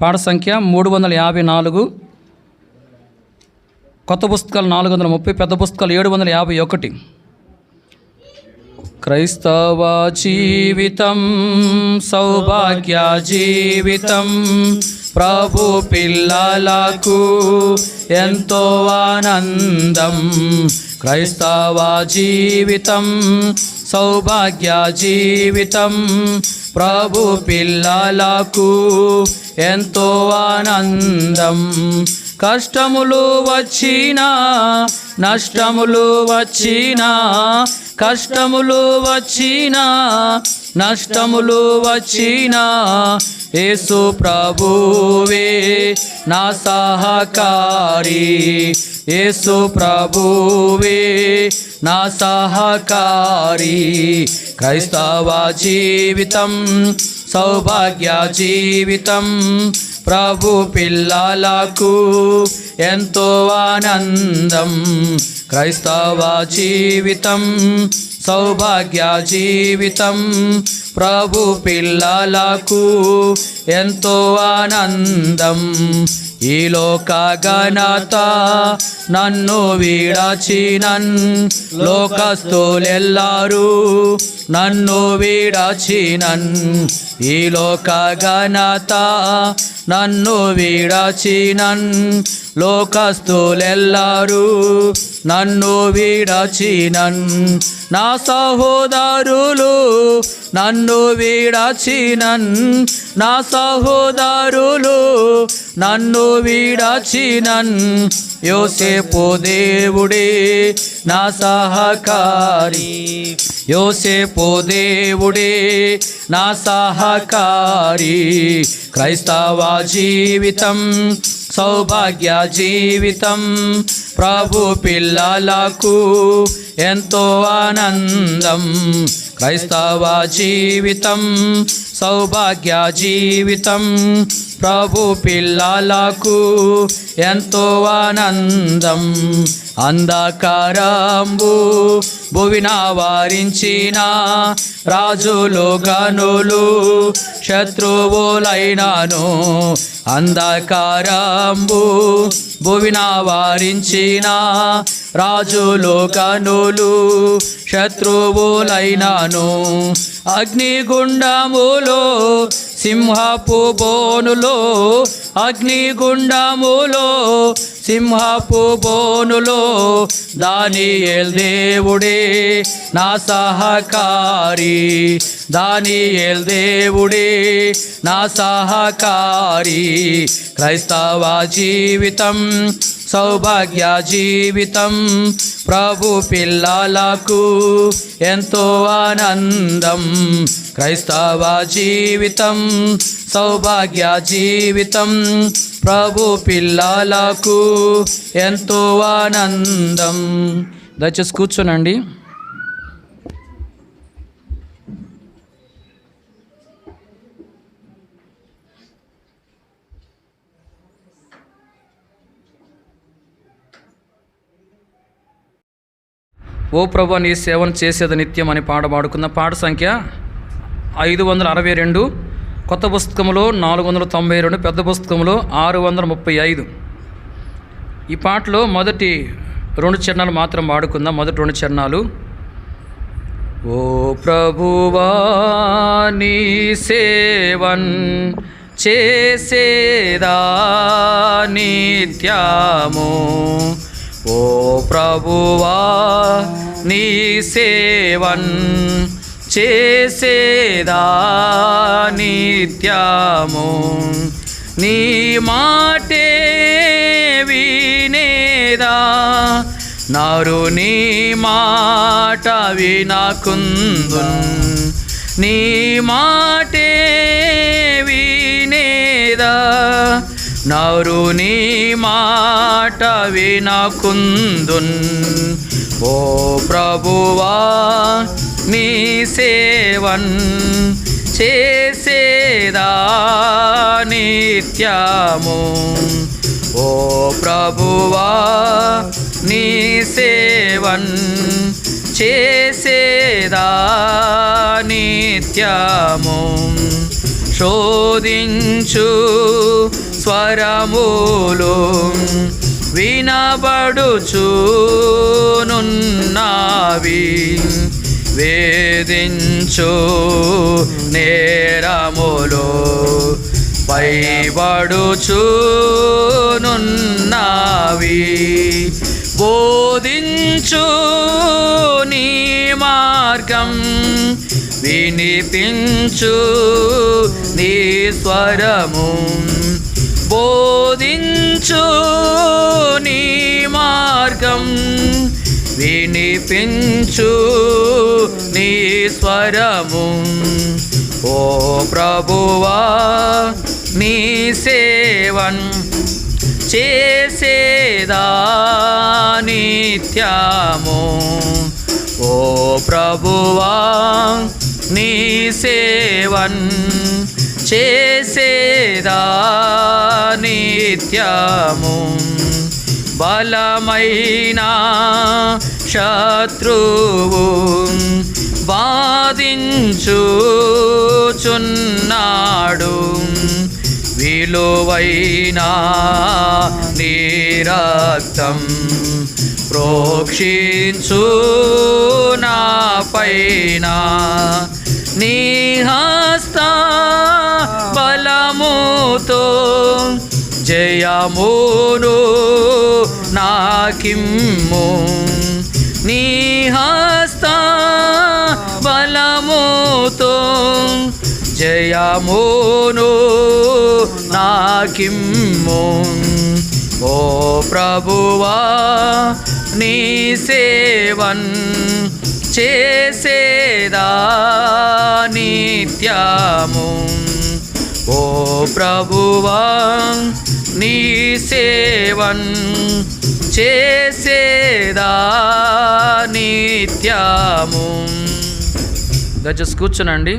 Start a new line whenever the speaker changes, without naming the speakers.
పాఠ సంఖ్య 354, కొత్త పుస్తకాలు 430, పెద్ద పుస్తకాలు 751. క్రైస్తవ జీవితం సౌభాగ్య జీవితం, ప్రభు పిల్లలకు ఎంతో ఆనందం. క్రైస్తవ జీవితం సౌభాగ్య జీవితం, ప్రభు పిల్లలకు ఎంతో ఆనందం. కష్టములు వచ్చినా నష్టములు వచ్చినా, కష్టములు వచ్చినా నష్టములు వచ్చినా, యేసు ప్రభువే నా సహకారి. యేసు ప్రభువే నా సహకారి. క్రైస్తవ జీవితం సౌభాగ్య జీవితం, ప్రభు పిల్లలకు ఎంతో ఆనందం. క్రైస్తవ జీవితం సౌభాగ్య జీవితం, ప్రభు పిల్లలకు ఎంతో ఆనందం. ఈ లోక ఘనత నన్ను విడచినన్, లోకస్తులెల్లారు నన్ను విడచినన్. ఈ లోక ఘనత నన్ను విడచినన్, లోకస్తులెల్లారు నన్ను విడచినన్. నా సహోదరులు నన్ను విడచినన్, నా సహోదరులు నన్ను విడచినన్. యోసేపు దేవుడే నా సహకారి. యోసేపు దేవుడే నా సహకారి. క్రైస్తవ జీవితం సౌభాగ్య జీవితం, ప్రభు పిల్లలకు ఎంతో ఆనందం. క్రైస్తవ జీవితం సౌభాగ్య జీవితం, ప్రభు పిల్లలకు ఎంతో ఆనందం. అంధకారంబు భువిన వారించిన రాజులు గనులు శత్రువులైనాను. అంధకారంబు భువిన వారించిన రాజులు గనులు శత్రువులైనాను. అగ్నిగుండములో సింహపు బోనులో, అగ్నిగుండములో సింహపు బోనులో, దానియేల్ దేవుడే నా సహకారి. దానియేల్ దేవుడే నా సహకారి. క్రైస్తవ జీవితం సౌభాగ్య జీవితం, ప్రభు పిల్లలకు ఎంతో ఆనందం. క్రైస్తవ జీవితం సౌభాగ్య జీవితం, ప్రభు పిల్లలకు ఎంతో ఆనందం. దయచేసి కూర్చోనండి. ఓ ప్రభు నీ సేవను చేసేది నిత్యం అని పాడుకున్న పాట సంఖ్య 562, కొత్త పుస్తకంలో 492, పెద్ద పుస్తకంలో 635. ఈ పాటలో మొదటి 2 చరణాలు మాత్రం పాడుకుందాం. మొదటి 2 చరణాలు. ఓ ప్రభువా నీ సేవన్ చేసేదా నిత్యము, ఓ ప్రభువా నీ సేవన్ చేసేదా నిత్యము. నీ మాటే వినేదా నారు, నీ మాట వినకుందున్. నీ మాటే వినేదా నారు, నీ మాట వినకుందున్. ఓ ప్రభువా నీ సేవన్ చేసేదా నిత్యము, ఓ ప్రభువా నీ సేవన్ చేసేదా నిత్యము. శోధించు స్వరములు వినబడుచునున్నవి, వేధించు నేరములు పైబడుచునున్నవి, బోధించు నీ మార్గం, వినిపించు నీ స్వరము, బోధించు నీ మార్గం, వినిపించు నీ స్వరము. ఓ ప్రభువా నీ సేవన్ చేసేదా నిత్యము, ఓ ప్రభువా నీ సేవన్ చేసేదా నిత్యము. బలమైన శత్రువు బాధించుచున్నాడు, విలువైన నీ రక్తం ప్రోక్షించు నా పైన, నీ హస్త బలముతో జయమును నాకిమ్ము, నీ హస్త బలముతో జయమును నాకిమ్ము. ఓ ప్రభువా నీ సేవన్ చేసేదా నిత్యము, ఓ ప్రభువా నీ సేవన్ చేసేదా నిత్యము. దయచేసి కూర్చునండి.